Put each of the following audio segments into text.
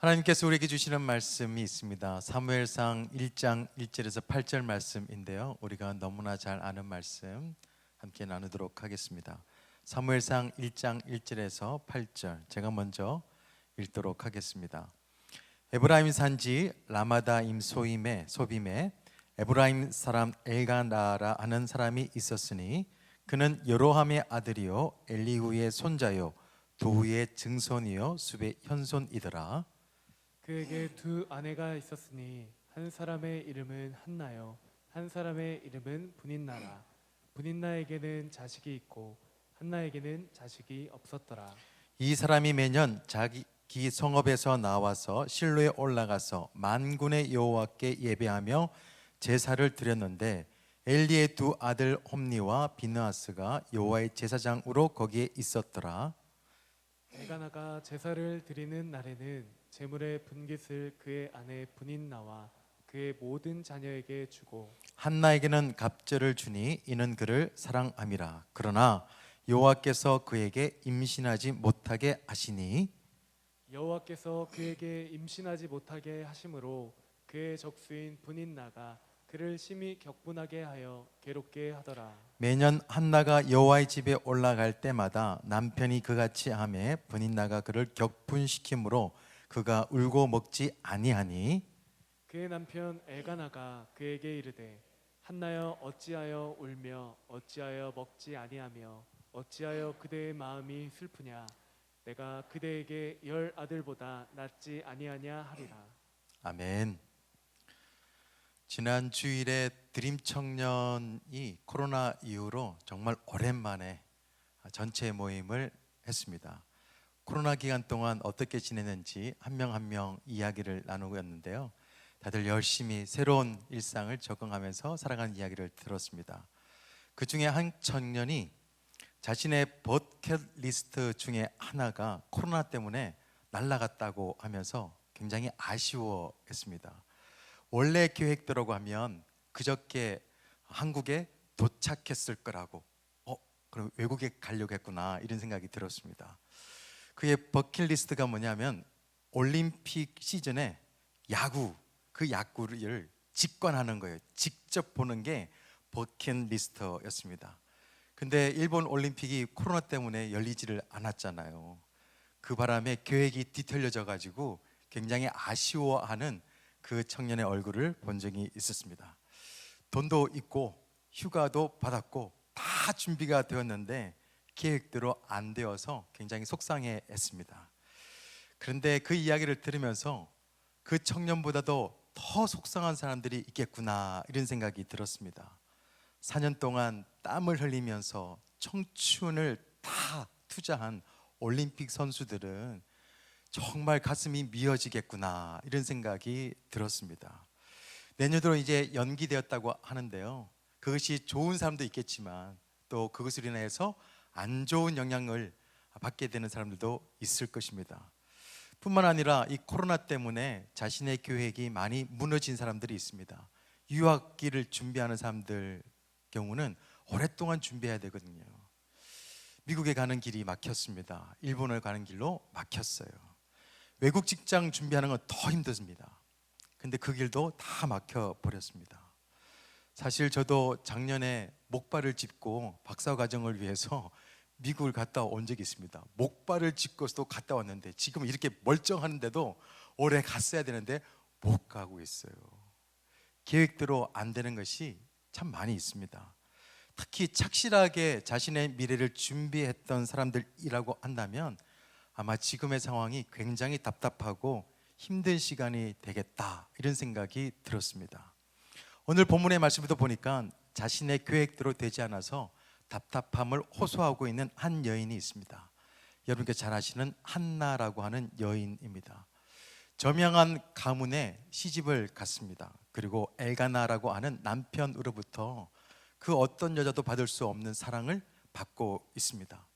하나님께서 우리에게 주시는 말씀이 있습니다. 사무엘상 1장 1절에서 8절 말씀인데요, 우리가 너무나 잘 아는 말씀 함께 나누도록 하겠습니다. 사무엘상 1장 1절에서 8절 제가 먼저 읽도록 하겠습니다. 에브라임 산지 라마다임 소빔에 에브라임 사람 엘가나라 하는 사람이 있었으니 그는 여로함의 아들이요 엘리후의 손자요 도후의 증손이요 숲의 현손이더라. 그에게 두 아내가 있었으니 한 사람의 이름은 한나요 한 사람의 이름은 분인나라. 분인나에게는 자식이 있고 한나에게는 자식이 없었더라. 이 사람이 매년 자기 성읍에서 나와서 실로에 올라가서 만군의 여호와께 예배하며 제사를 드렸는데 엘리의 두 아들 홈니와 비느하스가 여호와의 제사장으로 거기에 있었더라. 엘가나가 제사를 드리는 날에는 제물의 분깃을 그의 아내 분인나와 그의 모든 자녀에게 주고 한나에게는 갑절을 주니 이는 그를 사랑함이라. 그러나 여호와께서 그에게 임신하지 못하게 하시니 여호와께서 그에게 임신하지 못하게 하심으로 그의 적수인 분인나가 그를 심히 격분하게 하여 괴롭게 하더라. 매년 한나가 여호와의 집에 올라갈 때마다 남편이 그같이 하매 분인나가 그를 격분시키므로 그가 울고 먹지 아니하니 그의 남편 엘가나가 그에게 이르되 한나여 어찌하여 울며 어찌하여 먹지 아니하며 어찌하여 그대의 마음이 슬프냐. 내가 그대에게 10 아들보다 낫지 아니하냐 하리라. 아멘. 지난 주일에 드림 청년이 코로나 이후로 정말 오랜만에 전체 모임을 했습니다. 코로나 기간 동안 어떻게 지내는지 한 명 한 명 이야기를 나누었는데요, 다들 열심히 새로운 일상을 적응하면서 살아가는 이야기를 들었습니다. 그 중에 한 청년이 자신의 버킷리스트 중에 하나가 코로나 때문에 날아갔다고 하면서 굉장히 아쉬워했습니다. 원래 계획대로 하면 그저께 한국에 도착했을 거라고, 그럼 외국에 가려고 했구나, 이런 생각이 들었습니다. 그의 버킷리스트가 뭐냐면 올림픽 시즌에 그 야구를 직관하는 거예요. 직접 보는 게 버킷리스트였습니다. 근데 일본 올림픽이 코로나 때문에 열리지를 않았잖아요. 그 바람에 계획이 뒤틀려져 가지고 굉장히 아쉬워하는 그 청년의 얼굴을 본 적이 있었습니다. 돈도 있고 휴가도 받았고 다 준비가 되었는데 계획대로 안 되어서 굉장히 속상해했습니다. 그런데 그 이야기를 들으면서 그 청년보다도 더 속상한 사람들이 있겠구나, 이런 생각이 들었습니다. 4년 동안 땀을 흘리면서 청춘을 다 투자한 올림픽 선수들은 정말 가슴이 미어지겠구나, 이런 생각이 들었습니다. 내년으로 이제 연기되었다고 하는데요, 그것이 좋은 사람도 있겠지만 또 그것으로 인해서 안 좋은 영향을 받게 되는 사람들도 있을 것입니다. 뿐만 아니라 이 코로나 때문에 자신의 계획이 많이 무너진 사람들이 있습니다. 유학기를 준비하는 사람들 경우는 오랫동안 준비해야 되거든요. 미국에 가는 길이 막혔습니다. 일본을 가는 길로 막혔어요. 외국 직장 준비하는 건 더 힘듭니다. 근데 그 길도 다 막혀버렸습니다. 사실 저도 작년에 목발을 짚고 박사과정을 위해서 미국을 갔다 온 적이 있습니다. 목발을 짚고서도 갔다 왔는데 지금 이렇게 멀쩡한데도 올해 갔어야 되는데 못 가고 있어요. 계획대로 안 되는 것이 참 많이 있습니다. 특히 착실하게 자신의 미래를 준비했던 사람들이라고 한다면 아마 지금의 상황이 굉장히 답답하고 힘든 시간이 되겠다, 이런 생각이 들었습니다. 오늘 본문의 말씀부터 보니까 자신의 계획대로 되지 않아서 답답함을 호소하고 있는 한 여인이 있습니다. 여러분께 잘 아시는 한나라고 하는 여인입니다. 저명한 가문에 시집을 갔습니다. 그리고 엘가나라고 하는 남편으로부터 그 어떤 여자도 받을 수 없는 사랑을 받고 있습니다.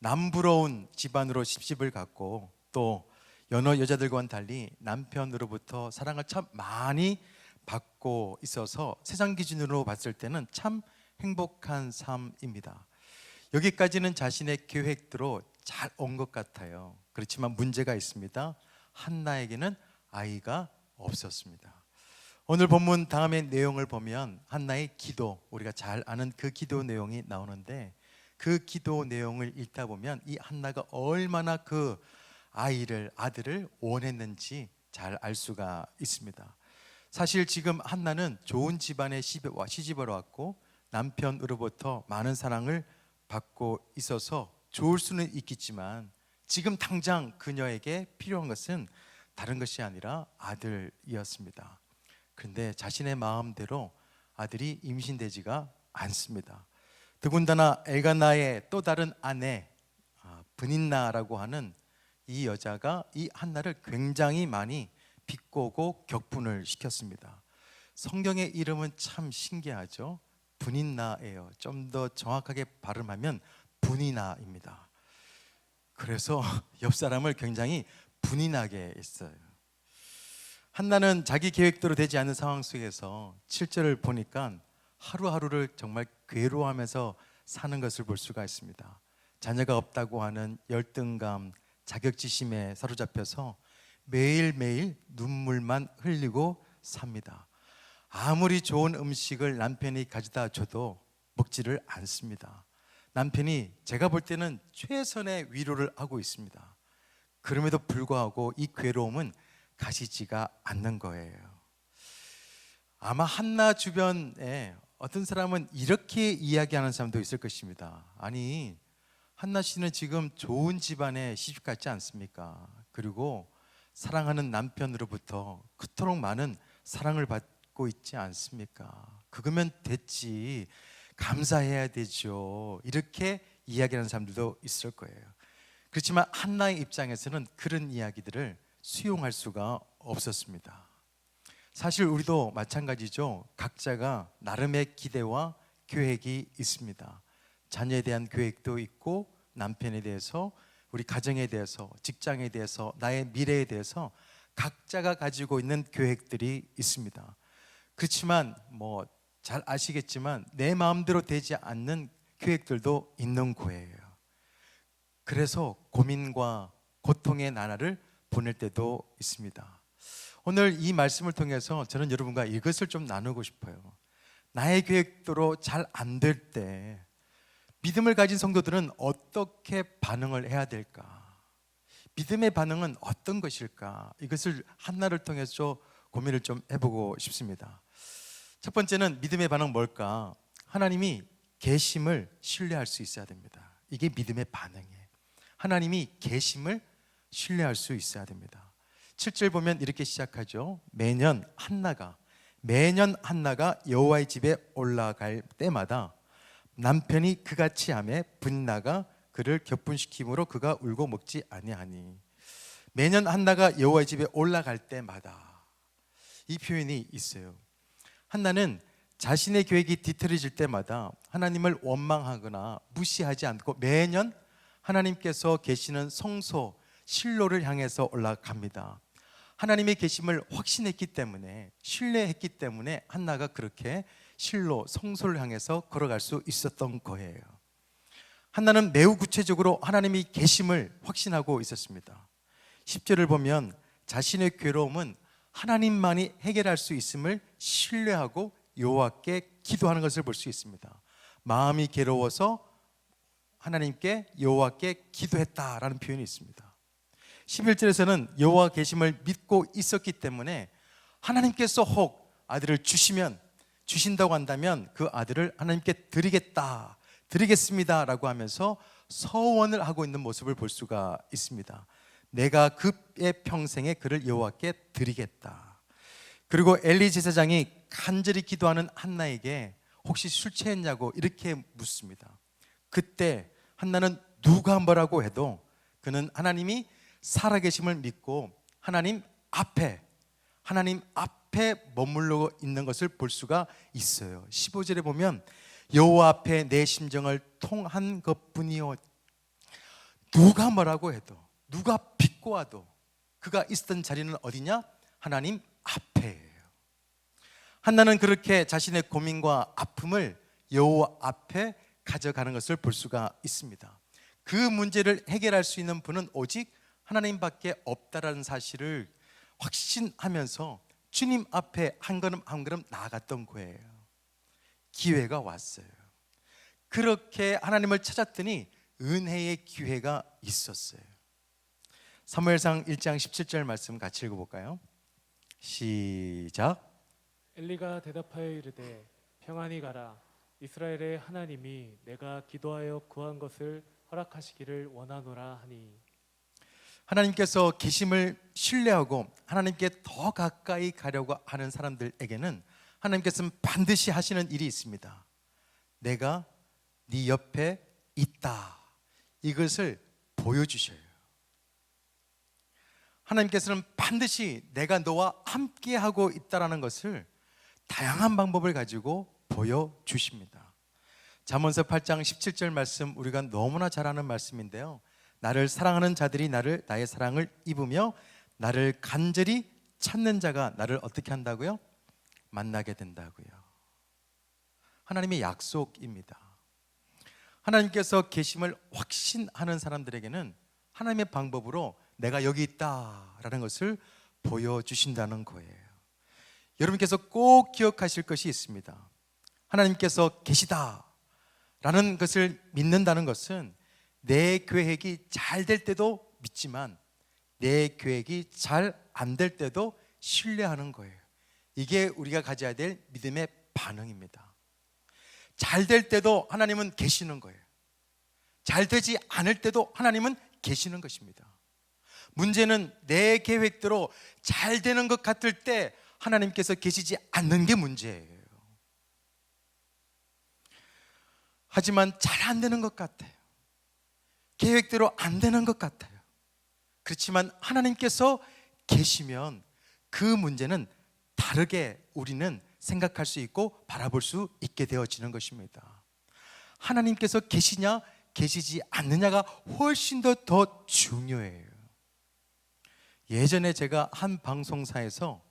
남부러운 집안으로 시집을 갔고 또 여러 여자들과는 달리 남편으로부터 사랑을 참 많이 받고 있어서 세상 기준으로 봤을 때는 참 행복한 삶입니다. 여기까지는 자신의 계획대로 잘 온 것 같아요. 그렇지만 문제가 있습니다. 한나에게는 아이가 없었습니다. 오늘 본문 다음의 내용을 보면 한나의 기도, 우리가 잘 아는 그 기도 내용이 나오는데, 그 기도 내용을 읽다 보면 이 한나가 얼마나 그 아들을 원했는지 잘 알 수가 있습니다. 사실 지금 한나는 좋은 집안에 시집을 왔고 남편으로부터 많은 사랑을 받고 있어서 좋을 수는 있겠지만, 지금 당장 그녀에게 필요한 것은 다른 것이 아니라 아들이었습니다. 그런데 자신의 마음대로 아들이 임신되지가 않습니다. 더군다나 엘가나의 또 다른 아내 브닌나라고 하는 이 여자가 이 한나를 굉장히 많이 비꼬고 격분을 시켰습니다. 성경의 이름은 참 신기하죠. 브닌나예요. 좀 더 정확하게 발음하면 분이나입니다. 그래서 옆 사람을 굉장히 분이 나게 했어요. 한나는 자기 계획대로 되지 않는 상황 속에서 7절을 보니까 하루하루를 정말 괴로워하면서 사는 것을 볼 수가 있습니다. 자녀가 없다고 하는 열등감, 자격지심에 사로잡혀서 매일매일 눈물만 흘리고 삽니다. 아무리 좋은 음식을 남편이 가져다 줘도 먹지를 않습니다. 남편이 제가 볼 때는 최선의 위로를 하고 있습니다. 그럼에도 불구하고 이 괴로움은 가시지가 않는 거예요. 아마 한나 주변에 어떤 사람은 이렇게 이야기하는 사람도 있을 것입니다. 아니, 한나 씨는 지금 좋은 집안에 시집 갔지 않습니까? 그리고 사랑하는 남편으로부터 그토록 많은 사랑을 받고 있지 않습니까? 그거면 됐지, 감사해야 되죠. 이렇게 이야기하는 사람들도 있을 거예요. 그렇지만 한나의 입장에서는 그런 이야기들을 수용할 수가 없었습니다. 사실 우리도 마찬가지죠. 각자가 나름의 기대와 계획이 있습니다. 자녀에 대한 계획도 있고, 남편에 대해서, 우리 가정에 대해서, 직장에 대해서, 나의 미래에 대해서 각자가 가지고 있는 계획들이 있습니다. 그렇지만 잘 아시겠지만 내 마음대로 되지 않는 계획들도 있는 거예요. 그래서 고민과 고통의 나날을 보낼 때도 있습니다. 오늘 이 말씀을 통해서 저는 여러분과 이것을 좀 나누고 싶어요. 나의 계획대로 잘 안 될 때 믿음을 가진 성도들은 어떻게 반응을 해야 될까? 믿음의 반응은 어떤 것일까? 이것을 한나를 통해서 고민을 좀 해보고 싶습니다. 첫 번째는 믿음의 반응 뭘까? 하나님이 계심을 신뢰할 수 있어야 됩니다. 이게 믿음의 반응이에요. 하나님이 계심을 신뢰할 수 있어야 됩니다. 7절 보면 이렇게 시작하죠. 매년 한나가 여호와의 집에 올라갈 때마다 남편이 그같이 하매 분나가 그를 격분시키므로 그가 울고 먹지 아니하니. 매년 한나가 여호와의 집에 올라갈 때마다, 이 표현이 있어요. 한나는 자신의 계획이 뒤틀어질 때마다 하나님을 원망하거나 무시하지 않고 매년 하나님께서 계시는 성소 실로를 향해서 올라갑니다. 하나님의 계심을 확신했기 때문에, 신뢰했기 때문에 한나가 그렇게 실로 성소를 향해서 걸어갈 수 있었던 거예요. 한나는 매우 구체적으로 하나님의 계심을 확신하고 있었습니다. 10절을 보면 자신의 괴로움은 하나님만이 해결할 수 있음을 신뢰하고 여호와께 기도하는 것을 볼 수 있습니다. 마음이 괴로워서 하나님께 여호와께 기도했다라는 표현이 있습니다. 11절에서는 여호와 계심을 믿고 있었기 때문에 하나님께서 혹 아들을 주신다고 한다면 그 아들을 하나님께 드리겠습니다 라고 하면서 서원을 하고 있는 모습을 볼 수가 있습니다. 내가 그의 평생에 그를 여호와께 드리겠다. 그리고 엘리 제사장이 간절히 기도하는 한나에게 혹시 술 취했냐고 이렇게 묻습니다. 그때 한나는 누가 뭐라고 해도 그는 하나님이 살아계심을 믿고 하나님 앞에 머물러 있는 것을 볼 수가 있어요. 15절에 보면 여호와 앞에 내 심정을 통한 것뿐이요, 누가 뭐라고 해도, 누가 비꼬아도 그가 있었던 자리는 어디냐? 하나님 앞에예요. 한나는 그렇게 자신의 고민과 아픔을 여호와 앞에 가져가는 것을 볼 수가 있습니다. 그 문제를 해결할 수 있는 분은 오직 하나님밖에 없다라는 사실을 확신하면서 주님 앞에 한 걸음 한 걸음 나아갔던 거예요. 기회가 왔어요. 그렇게 하나님을 찾았더니 은혜의 기회가 있었어요. 사무엘상 1장 17절 말씀 같이 읽어볼까요? 시작. 엘리가 대답하여 이르되 평안히 가라. 이스라엘의 하나님이 내가 기도하여 구한 것을 허락하시기를 원하노라 하니. 하나님께서 계심을 신뢰하고 하나님께 더 가까이 가려고 하는 사람들에게는 하나님께서는 반드시 하시는 일이 있습니다. 내가 네 옆에 있다. 이것을 보여주셔요. 하나님께서는 반드시 내가 너와 함께하고 있다는 것을 다양한 방법을 가지고 보여주십니다. 잠언서 8장 17절 말씀, 우리가 너무나 잘 아는 말씀인데요, 나를 사랑하는 자들이 나의 사랑을 입으며 나를 간절히 찾는 자가 나를 어떻게 한다고요? 만나게 된다고요. 하나님의 약속입니다. 하나님께서 계심을 확신하는 사람들에게는 하나님의 방법으로 내가 여기 있다라는 것을 보여주신다는 거예요. 여러분께서 꼭 기억하실 것이 있습니다. 하나님께서 계시다라는 것을 믿는다는 것은 내 계획이 잘 될 때도 믿지만 내 계획이 잘 안 될 때도 신뢰하는 거예요. 이게 우리가 가져야 될 믿음의 반응입니다. 잘 될 때도 하나님은 계시는 거예요. 잘 되지 않을 때도 하나님은 계시는 것입니다. 문제는 내 계획대로 잘 되는 것 같을 때 하나님께서 계시지 않는 게 문제예요. 하지만 잘 안 되는 것 같아요. 계획대로 안 되는 것 같아요. 그렇지만 하나님께서 계시면 그 문제는 다르게 우리는 생각할 수 있고 바라볼 수 있게 되어지는 것입니다. 하나님께서 계시냐 계시지 않느냐가 훨씬 더 중요해요. 예전에 제가 한 방송사에서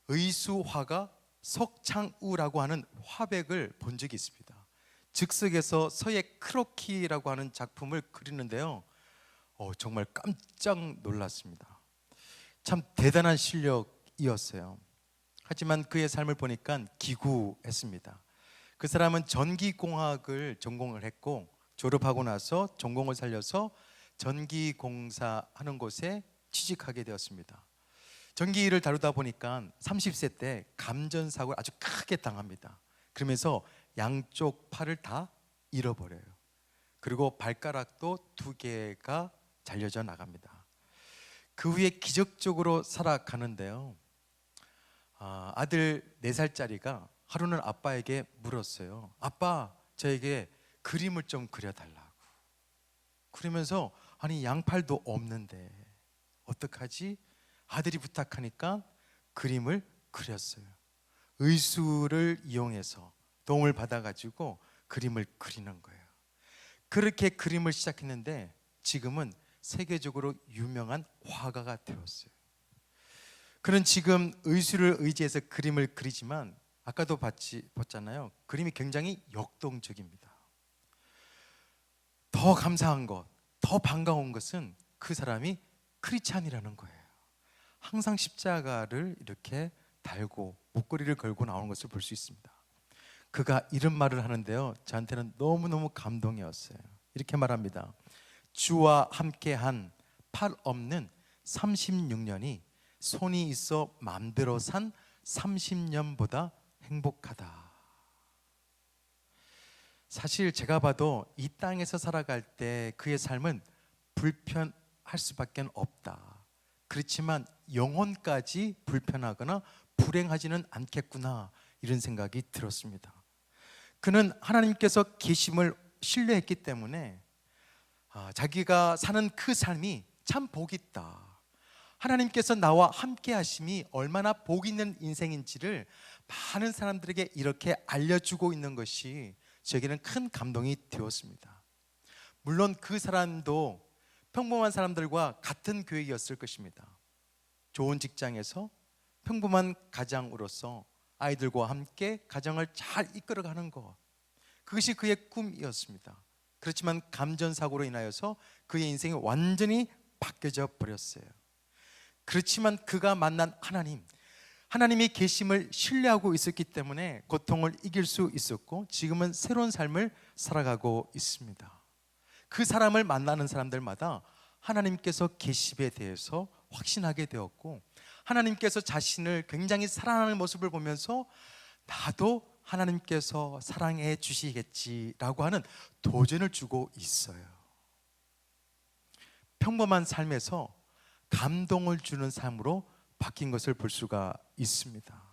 의수화가 석창우라고 하는 화백을 본 적이 있습니다. 즉석에서 서예 크로키라고 하는 작품을 그리는데요, 정말 깜짝 놀랐습니다. 참 대단한 실력이었어요. 하지만 그의 삶을 보니까 기구했습니다. 그 사람은 전기공학을 전공을 했고 졸업하고 나서 전공을 살려서 전기공사 하는 곳에 취직하게 되었습니다. 전기 일을 다루다 보니까 30세 때 감전사고를 아주 크게 당합니다. 그러면서 양쪽 팔을 다 잃어버려요. 그리고 발가락도 2개가 잘려져 나갑니다. 그 후에 기적적으로 살아가는데요, 아들 4살짜리가 하루는 아빠에게 물었어요. 아빠, 저에게 그림을 좀 그려달라고. 그러면서 아니 양팔도 없는데 어떡하지? 아들이 부탁하니까 그림을 그렸어요. 의수를 이용해서 도움을 받아가지고 그림을 그리는 거예요. 그렇게 그림을 시작했는데 지금은 세계적으로 유명한 화가가 되었어요. 그는 지금 의수를 의지해서 그림을 그리지만 아까도 봤잖아요. 그림이 굉장히 역동적입니다. 더 감사한 것, 더 반가운 것은 그 사람이 크리스찬이라는 거예요. 항상 십자가를 이렇게 달고 목걸이를 걸고 나오는 것을 볼 수 있습니다. 그가 이런 말을 하는데요, 저한테는 너무너무 감동이었어요. 이렇게 말합니다. 주와 함께한 팔 없는 36년이 손이 있어 마음대로 산 30년보다 행복하다. 사실 제가 봐도 이 땅에서 살아갈 때 그의 삶은 불편할 수밖에 없다. 그렇지만 영혼까지 불편하거나 불행하지는 않겠구나, 이런 생각이 들었습니다. 그는 하나님께서 계심을 신뢰했기 때문에 자기가 사는 그 삶이 참 복 있다, 하나님께서 나와 함께 하심이 얼마나 복 있는 인생인지를 많은 사람들에게 이렇게 알려주고 있는 것이 저에게는 큰 감동이 되었습니다. 물론 그 사람도 평범한 사람들과 같은 계획이었을 것입니다. 좋은 직장에서 평범한 가장으로서 아이들과 함께 가정을 잘 이끌어가는 것, 그것이 그의 꿈이었습니다. 그렇지만 감전사고로 인하여서 그의 인생이 완전히 바뀌어져 버렸어요. 그렇지만 그가 만난 하나님이 계심을 신뢰하고 있었기 때문에 고통을 이길 수 있었고 지금은 새로운 삶을 살아가고 있습니다. 그 사람을 만나는 사람들마다 하나님께서 계심에 대해서 확신하게 되었고 하나님께서 자신을 굉장히 사랑하는 모습을 보면서 나도 하나님께서 사랑해 주시겠지라고 하는 도전을 주고 있어요. 평범한 삶에서 감동을 주는 삶으로 바뀐 것을 볼 수가 있습니다.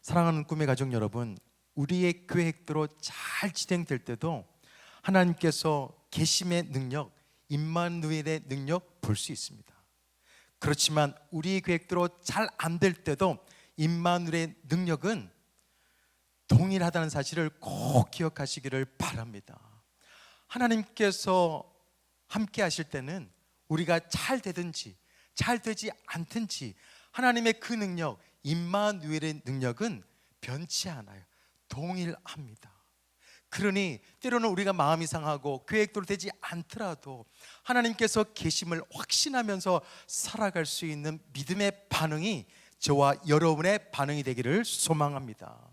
사랑하는 꿈의 가족 여러분, 우리의 계획대로 잘 진행될 때도 하나님께서 계심의 능력, 임마누엘의 능력 볼 수 있습니다. 그렇지만 우리의 계획대로 잘 안 될 때도 임마누엘의 능력은 동일하다는 사실을 꼭 기억하시기를 바랍니다. 하나님께서 함께 하실 때는 우리가 잘 되든지 잘 되지 않든지 하나님의 그 능력, 임마누엘의 능력은 변치 않아요. 동일합니다. 그러니 때로는 우리가 마음이 상하고 계획대로 되지 않더라도 하나님께서 계심을 확신하면서 살아갈 수 있는 믿음의 반응이 저와 여러분의 반응이 되기를 소망합니다.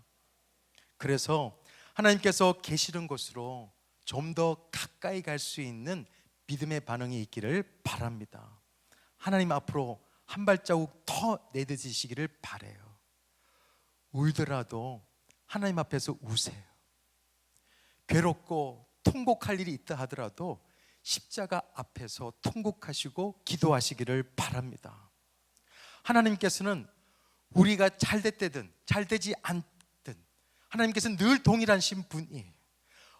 그래서 하나님께서 계시는 곳으로 좀 더 가까이 갈 수 있는 믿음의 반응이 있기를 바랍니다. 하나님 앞으로 한 발자국 더 내딛으시기를 바라요. 울더라도 하나님 앞에서 우세요. 괴롭고 통곡할 일이 있다 하더라도 십자가 앞에서 통곡하시고 기도하시기를 바랍니다. 하나님께서는 우리가 잘 됐든 잘 되지 않든 하나님께서는 늘 동일하신 분이에요.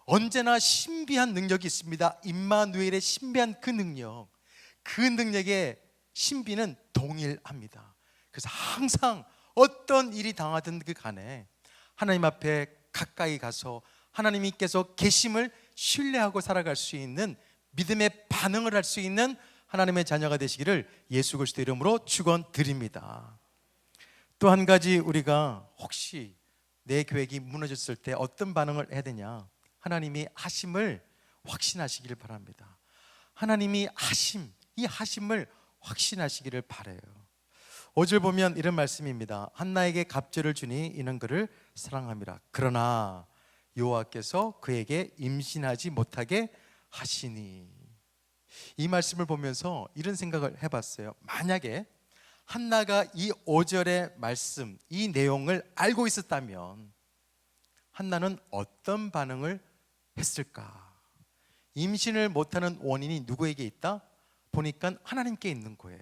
언제나 신비한 능력이 있습니다. 임마누엘의 신비한 그 능력의 신비는 동일합니다. 그래서 항상 어떤 일이 당하든 그 간에 하나님 앞에 가까이 가서 하나님께서 계심을 신뢰하고 살아갈 수 있는 믿음의 반응을 할 수 있는 하나님의 자녀가 되시기를 예수 그리스도 이름으로 축원드립니다. 또 한 가지 우리가 혹시 내 계획이 무너졌을 때 어떤 반응을 해야 되냐? 하나님이 하심을 확신하시기를 바랍니다. 하나님이 이 하심을 확신하시기를 바라요. 5절 보면 이런 말씀입니다. 한나에게 갑절을 주니 이는 그를 사랑함이라. 그러나 여호와께서 그에게 임신하지 못하게 하시니. 이 말씀을 보면서 이런 생각을 해봤어요. 만약에 한나가 이 5절의 말씀, 이 내용을 알고 있었다면 한나는 어떤 반응을 했을까? 임신을 못하는 원인이 누구에게 있다? 보니까 하나님께 있는 거예요.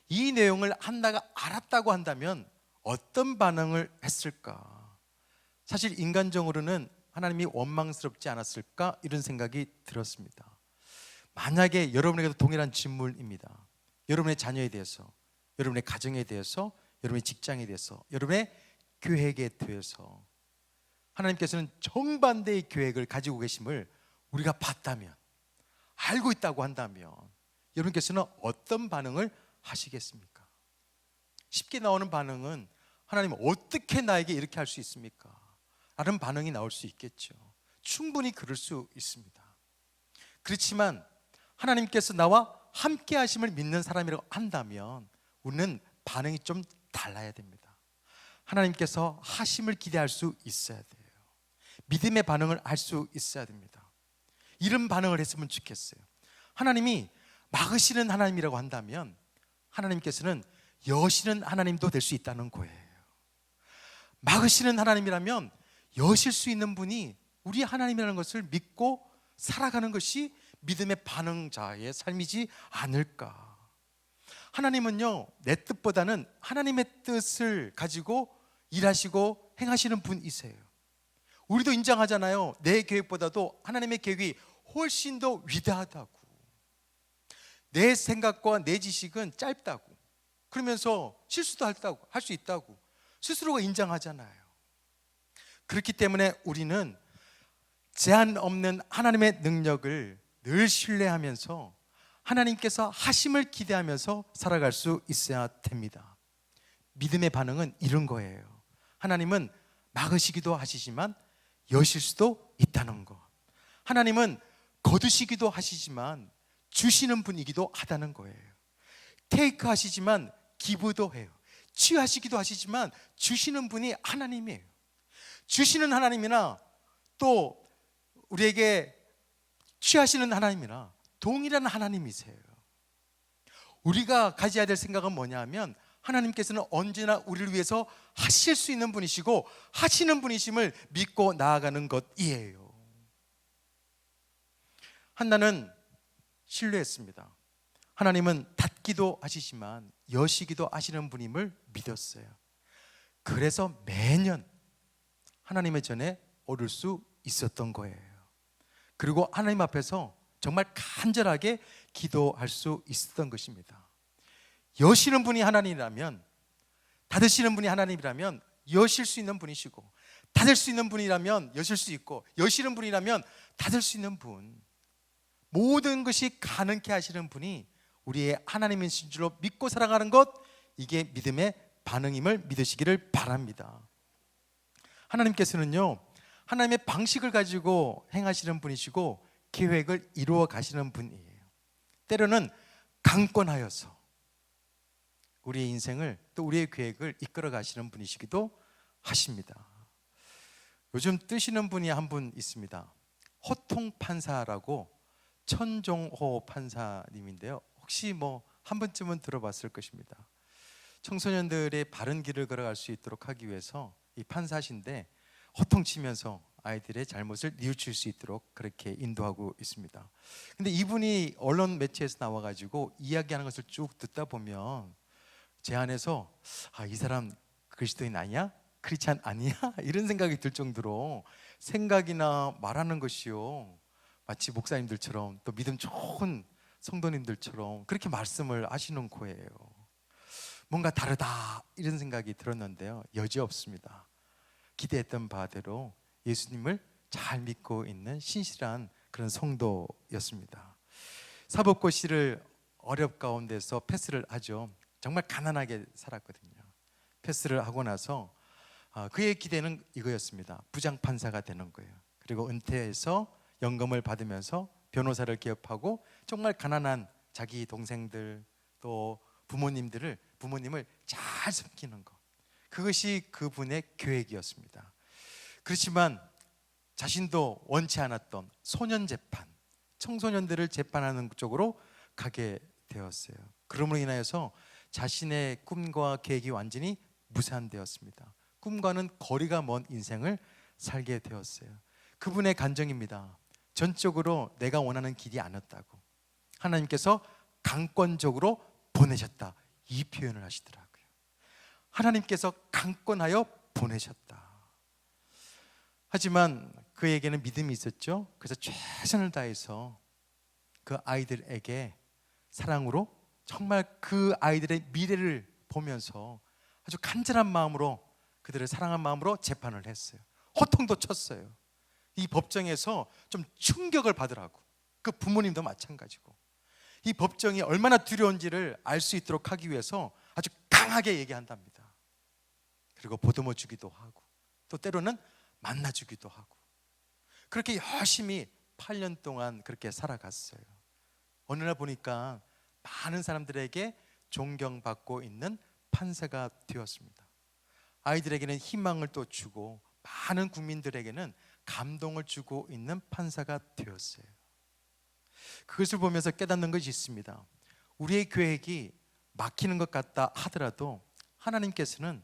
이 내용을 한나가 알았다고 한다면 어떤 반응을 했을까? 사실 인간적으로는 하나님이 원망스럽지 않았을까? 이런 생각이 들었습니다. 만약에 여러분에게도 동일한 질문입니다. 여러분의 자녀에 대해서, 여러분의 가정에 대해서, 여러분의 직장에 대해서, 여러분의 계획에 대해서 하나님께서는 정반대의 계획을 가지고 계심을 우리가 봤다면, 알고 있다고 한다면 여러분께서는 어떤 반응을 하시겠습니까? 쉽게 나오는 반응은 하나님 어떻게 나에게 이렇게 할 수 있습니까? 라는 반응이 나올 수 있겠죠. 충분히 그럴 수 있습니다. 그렇지만 하나님께서 나와 함께 하심을 믿는 사람이라고 한다면 우리는 반응이 좀 달라야 됩니다. 하나님께서 하심을 기대할 수 있어야 돼요. 믿음의 반응을 할 수 있어야 됩니다. 이런 반응을 했으면 좋겠어요. 하나님이 막으시는 하나님이라고 한다면 하나님께서는 여시는 하나님도 될 수 있다는 거예요. 막으시는 하나님이라면 여실 수 있는 분이 우리 하나님이라는 것을 믿고 살아가는 것이 믿음의 반응자의 삶이지 않을까. 하나님은요, 내 뜻보다는 하나님의 뜻을 가지고 일하시고 행하시는 분이세요. 우리도 인정하잖아요. 내 계획보다도 하나님의 계획이 훨씬 더 위대하다고. 내 생각과 내 지식은 짧다고. 그러면서 실수도 할 수 있다고 스스로가 인정하잖아요. 그렇기 때문에 우리는 제한 없는 하나님의 능력을 늘 신뢰하면서 하나님께서 하심을 기대하면서 살아갈 수 있어야 됩니다. 믿음의 반응은 이런 거예요. 하나님은 막으시기도 하시지만 여실 수도 있다는 것. 하나님은 거두시기도 하시지만 주시는 분이기도 하다는 거예요. 테이크 하시지만 기부도 해요. 취하시기도 하시지만 주시는 분이 하나님이에요. 주시는 하나님이나 또 우리에게 취하시는 하나님이나 동일한 하나님이세요. 우리가 가져야 될 생각은 뭐냐면 하나님께서는 언제나 우리를 위해서 하실 수 있는 분이시고 하시는 분이심을 믿고 나아가는 것이에요. 한나는 신뢰했습니다. 하나님은 닫기도 하시지만 여시기도 하시는 분임을 믿었어요. 그래서 매년 하나님의 전에 오를 수 있었던 거예요. 그리고 하나님 앞에서 정말 간절하게 기도할 수 있었던 것입니다. 여시는 분이 하나님이라면, 닫으시는 분이 하나님이라면 여실 수 있는 분이시고, 닫을 수 있는 분이라면 여실 수 있고, 여시는 분이라면 닫을 수 있는 분, 모든 것이 가능케 하시는 분이 우리의 하나님이신 줄로 믿고 살아가는 것, 이게 믿음의 반응임을 믿으시기를 바랍니다. 하나님께서는요, 하나님의 방식을 가지고 행하시는 분이시고 계획을 이루어 가시는 분이에요. 때로는 강권하여서 우리의 인생을, 또 우리의 계획을 이끌어 가시는 분이시기도 하십니다. 요즘 뜨시는 분이 한 분 있습니다. 호통판사라고, 천종호 판사님인데요. 혹시 한 번쯤은 들어봤을 것입니다. 청소년들의 바른 길을 걸어갈 수 있도록 하기 위해서 이 판사신데 호통치면서 아이들의 잘못을 뉘우칠 수 있도록 그렇게 인도하고 있습니다. 근데 이분이 언론 매체에서 나와가지고 이야기하는 것을 쭉 듣다 보면 제 안에서 이 사람 그리스도인 아니야? 크리스찬 아니야? 이런 생각이 들 정도로 생각이나 말하는 것이요, 마치 목사님들처럼 또 믿음 좋은 성도님들처럼 그렇게 말씀을 하시는 거예요. 뭔가 다르다 이런 생각이 들었는데요, 여지없습니다. 기대했던 바대로 예수님을 잘 믿고 있는 신실한 그런 성도였습니다. 사법고시를 어렵 가운데서 패스를 하죠. 정말 가난하게 살았거든요. 패스를 하고 나서 그의 기대는 이거였습니다. 부장판사가 되는 거예요. 그리고 은퇴해서 연금을 받으면서 변호사를 개업하고 정말 가난한 자기 동생들 또 부모님을 잘 섬기는 것, 그것이 그분의 계획이었습니다. 그렇지만 자신도 원치 않았던 소년 재판, 청소년들을 재판하는 쪽으로 가게 되었어요. 그러므로 인하여서 자신의 꿈과 계획이 완전히 무산되었습니다. 꿈과는 거리가 먼 인생을 살게 되었어요. 그분의 간증입니다. 전적으로 내가 원하는 길이 아니었다고, 하나님께서 강권적으로 보내셨다, 이 표현을 하시더라고요. 하나님께서 강권하여 보내셨다. 하지만 그에게는 믿음이 있었죠. 그래서 최선을 다해서 그 아이들에게 사랑으로, 정말 그 아이들의 미래를 보면서 아주 간절한 마음으로, 그들을 사랑한 마음으로 재판을 했어요. 호통도 쳤어요. 이 법정에서 좀 충격을 받으라고, 그 부모님도 마찬가지고, 이 법정이 얼마나 두려운지를 알 수 있도록 하기 위해서 아주 강하게 얘기한답니다. 그리고 보듬어 주기도 하고, 또 때로는 만나 주기도 하고, 그렇게 열심히 8년 동안 그렇게 살아갔어요. 어느 날 보니까 많은 사람들에게 존경받고 있는 판사가 되었습니다. 아이들에게는 희망을 또 주고 많은 국민들에게는 감동을 주고 있는 판사가 되었어요. 그것을 보면서 깨닫는 것이 있습니다. 우리의 계획이 막히는 것 같다 하더라도 하나님께서는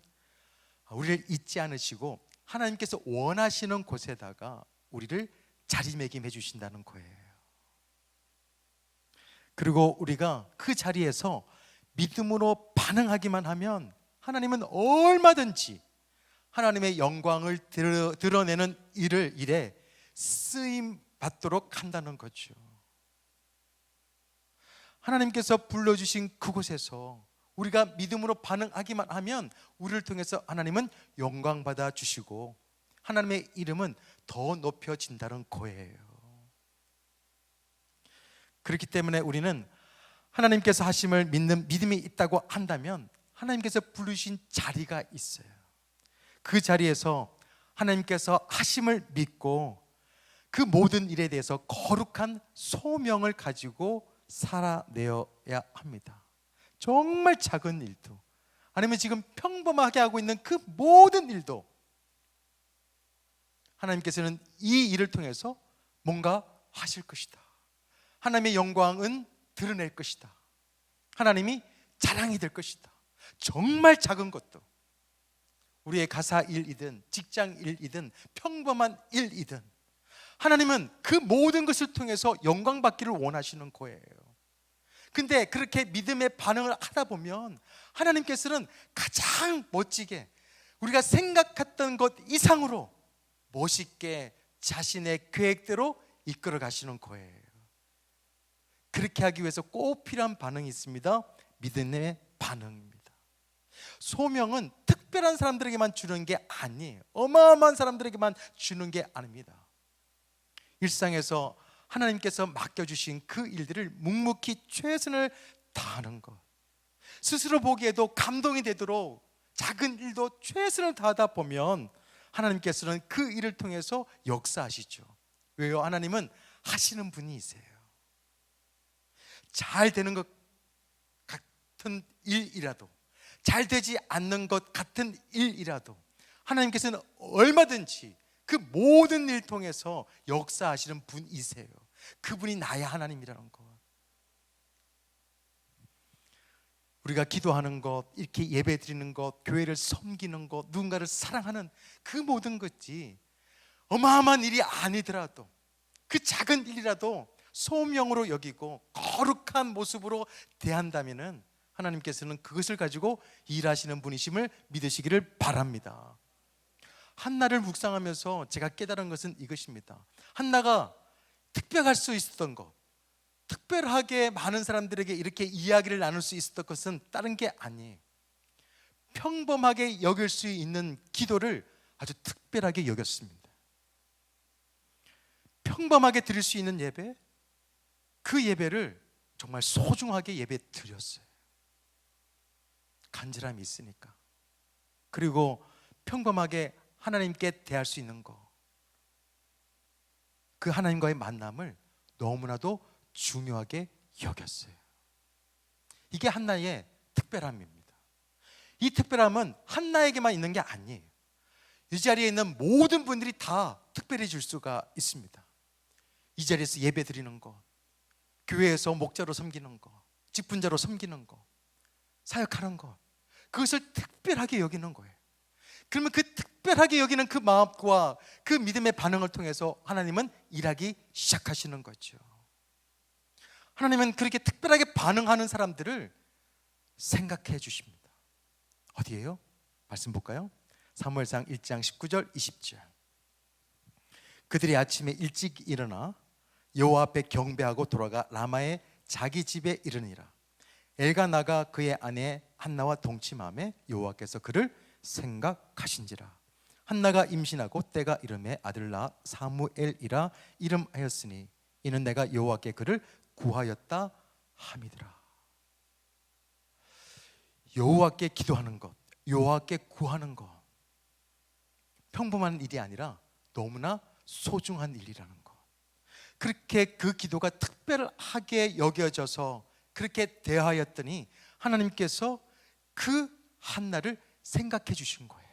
우리를 잊지 않으시고 하나님께서 원하시는 곳에다가 우리를 자리매김해 주신다는 거예요. 그리고 우리가 그 자리에서 믿음으로 반응하기만 하면 하나님은 얼마든지 하나님의 영광을 드러내는 일에 쓰임 받도록 한다는 거죠. 하나님께서 불러주신 그곳에서 우리가 믿음으로 반응하기만 하면 우리를 통해서 하나님은 영광 받아 주시고 하나님의 이름은 더 높여진다는 거예요. 그렇기 때문에 우리는 하나님께서 하심을 믿는 믿음이 있다고 한다면 하나님께서 부르신 자리가 있어요. 그 자리에서 하나님께서 하심을 믿고 그 모든 일에 대해서 거룩한 소명을 가지고 살아내어야 합니다. 정말 작은 일도, 아니면 지금 평범하게 하고 있는 그 모든 일도 하나님께서는 이 일을 통해서 뭔가 하실 것이다. 하나님의 영광은 드러낼 것이다. 하나님이 자랑이 될 것이다. 정말 작은 것도, 우리의 가사 일이든 직장 일이든 평범한 일이든 하나님은 그 모든 것을 통해서 영광 받기를 원하시는 거예요. 근데 그렇게 믿음의 반응을 하다 보면 하나님께서는 가장 멋지게 우리가 생각했던 것 이상으로 멋있게 자신의 계획대로 이끌어 가시는 거예요. 그렇게 하기 위해서 꼭 필요한 반응이 있습니다. 믿음의 반응입니다. 소명은 특별한 사람들에게만 주는 게 아니에요. 어마어마한 사람들에게만 주는 게 아닙니다. 일상에서 하나님께서 맡겨주신 그 일들을 묵묵히 최선을 다하는 것, 스스로 보기에도 감동이 되도록 작은 일도 최선을 다하다 보면 하나님께서는 그 일을 통해서 역사하시죠. 왜요? 하나님은 하시는 분이세요. 잘 되는 것 같은 일이라도, 잘 되지 않는 것 같은 일이라도 하나님께서는 얼마든지 그 모든 일 통해서 역사하시는 분이세요. 그분이 나의 하나님이라는 것. 우리가 기도하는 것, 이렇게 예배 드리는 것, 교회를 섬기는 것, 누군가를 사랑하는 그 모든 것이 어마어마한 일이 아니더라도, 그 작은 일이라도 소명으로 여기고 거룩한 모습으로 대한다면은 하나님께서는 그것을 가지고 일하시는 분이심을 믿으시기를 바랍니다. 한나를 묵상하면서 제가 깨달은 것은 이것입니다. 한나가 특별할 수 있었던 것, 특별하게 많은 사람들에게 이렇게 이야기를 나눌 수 있었던 것은 다른 게 아니에요. 평범하게 여길 수 있는 기도를 아주 특별하게 여겼습니다. 평범하게 드릴 수 있는 예배, 그 예배를 정말 소중하게 예배 드렸어요. 간절함이 있으니까. 그리고 평범하게 하나님께 대할 수 있는 것, 그 하나님과의 만남을 너무나도 중요하게 여겼어요. 이게 한나의 특별함입니다. 이 특별함은 한나에게만 있는 게 아니에요. 이 자리에 있는 모든 분들이 다 특별해질 수가 있습니다. 이 자리에서 예배 드리는 것, 교회에서 목자로 섬기는 것, 직분자로 섬기는 것, 사역하는 것, 그것을 특별하게 여기는 거예요. 그러면 그 특별하게 여기는 그 마음과 그 믿음의 반응을 통해서 하나님은 일하기 시작하시는 거죠. 하나님은 그렇게 특별하게 반응하는 사람들을 생각해 주십니다. 어디예요? 말씀 볼까요? 사무엘상 1장 19절 20절. 그들이 아침에 일찍 일어나 여호와 앞에 경배하고 돌아가 라마의 자기 집에 이르니라. 엘가나가 그의 아내 한나와 동침하매 여호와께서 그를 생각하신지라. 한나가 임신하고 때가 이름에 아들 낳아 사무엘이라 이름하였으니 이는 내가 여호와께 그를 구하였다 함이더라. 여호와께 기도하는 것, 여호와께 구하는 것, 평범한 일이 아니라 너무나 소중한 일이라는 것. 그렇게 그 기도가 특별하게 여겨져서 그렇게 대하였더니 하나님께서 그 한나를 생각해 주신 거예요.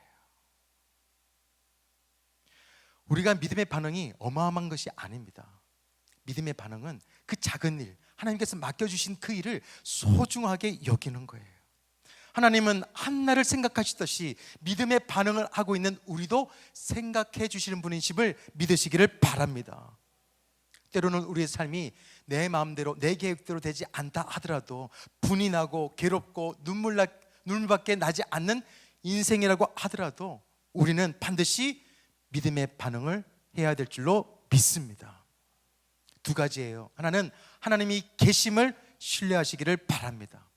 우리가 믿음의 반응이 어마어마한 것이 아닙니다. 믿음의 반응은 그 작은 일, 하나님께서 맡겨주신 그 일을 소중하게 여기는 거예요. 하나님은 한나를 생각하시듯이 믿음의 반응을 하고 있는 우리도 생각해 주시는 분이심을 믿으시기를 바랍니다. 때로는 우리의 삶이 내 마음대로 내 계획대로 되지 않다 하더라도 분이 나고 괴롭고 눈물밖에 나지 않는 인생이라고 하더라도 우리는 반드시 믿음의 반응을 해야 될 줄로 믿습니다. 두 가지예요. 하나는 하나님이 계심을 신뢰하시기를 바랍니다.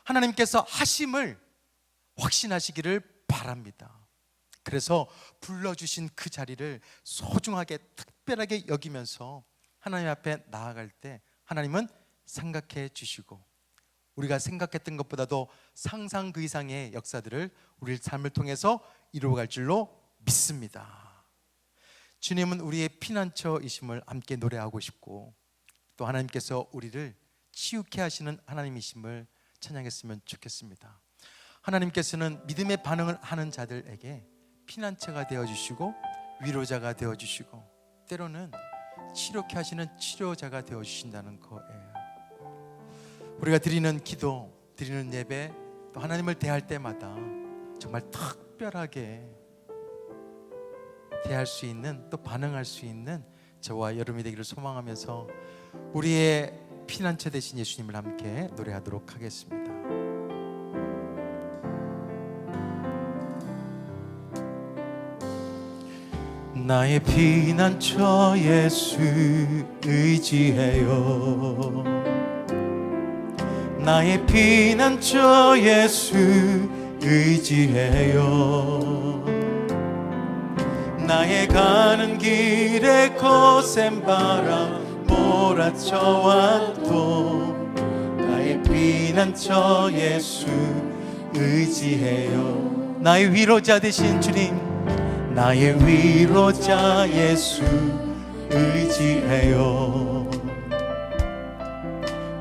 하나님께서 하심을 확신하시기를 바랍니다. 그래서 불러주신 그 자리를 소중하게 특별하게 여기면서 하나님 앞에 나아갈 때 하나님은 생각해 주시고 우리가 생각했던 것보다도 상상 그 이상의 역사들을 우리 삶을 통해서 이루어갈 줄로 믿습니다. 주님은 우리의 피난처이심을 함께 노래하고 싶고 또 하나님께서 우리를 치유케 하시는 하나님이심을 찬양했으면 좋겠습니다. 하나님께서는 믿음의 반응을 하는 자들에게 피난처가 되어주시고 위로자가 되어주시고 때로는 치료케 하시는 치료자가 되어주신다는 거예요. 우리가 드리는 기도, 드리는 예배, 또 하나님을 대할 때마다 정말 특별하게 대할 수 있는, 또 반응할 수 있는 저와 여러분이 되기를 소망하면서 우리의 피난처 되신 예수님을 함께 노래하도록 하겠습니다. 나의 피난처 예수 의지해요. 나의 피난처 예수 의지해요. 나의 가는 길에 거센 바람 몰아쳐와도 나의 피난처 예수 의지해요. 나의 위로자 되신 주님, 나의 위로자 예수 의지해요.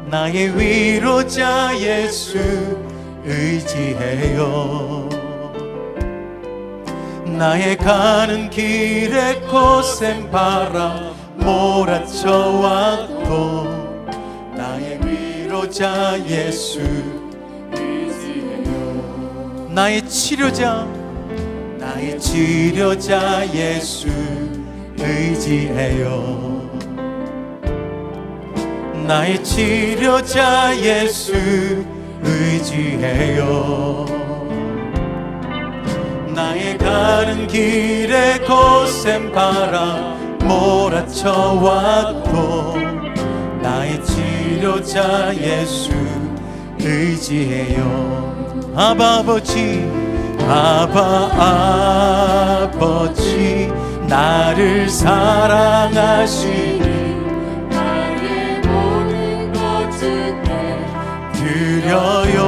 나의 위로자 예수 의지해요. 나의 가는 길에 거센 바람 몰아쳐와도 나의 위로자 예수 의지해요. 나의 치료자, 나의 치료자 예수 의지해요. 나의 치료자 예수 의지해요. 나의 가는 길에 거센 바람 몰아쳐와도 나의 치료자 예수 의지해요. 아바 아버지, 아바 아버지, 나를 사랑하시니 나의 모든 것 주께 드려요.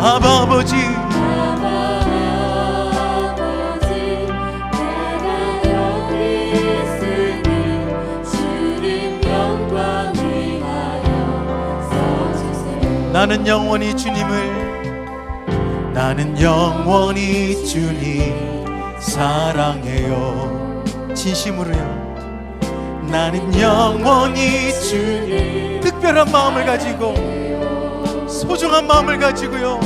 아바 아버지, 나는 영원히 주님을, 나는 영원히 주님 사랑해요. 진심으로요. 나는 영원히 주님, 특별한 마음을 가지고, 소중한 마음을 가지고요.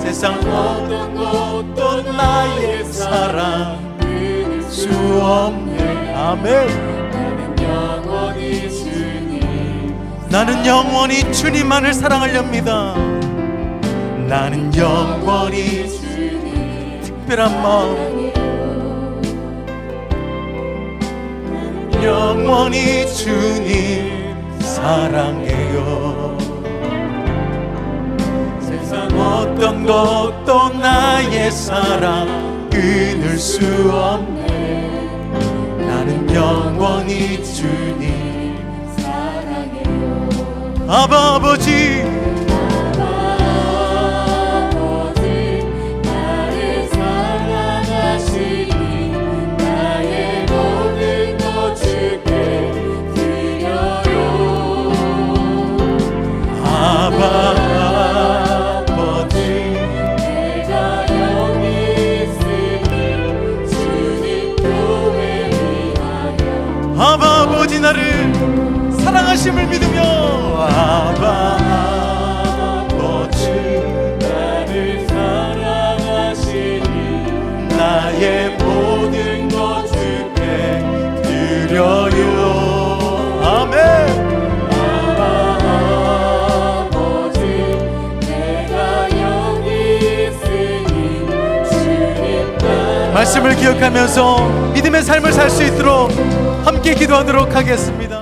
세상 어떤 것도 나의 사랑 끊을 수 없네. 아멘. 나는 영원히 주님, 나는 영원히 주님만을 사랑하렵니다. 나는 영원히 주님, 특별한 마음, 영원히 주님 사랑해요. 세상 어떤 것도 나의 사랑 끊을 수 없네. 나는 영원히 주님 사랑해요. 아바 아버지, 아바 아버지, 나를 사랑하심을 믿으며, 아바 아버지, 나를 사랑하시니 나의 모든 것 주께 드려요. 아멘. 아바 아버지, 내가 여기 있으니 주님 말씀을 기억하면서 믿음의 삶을 살 수 있도록 함께 기도하도록 하겠습니다.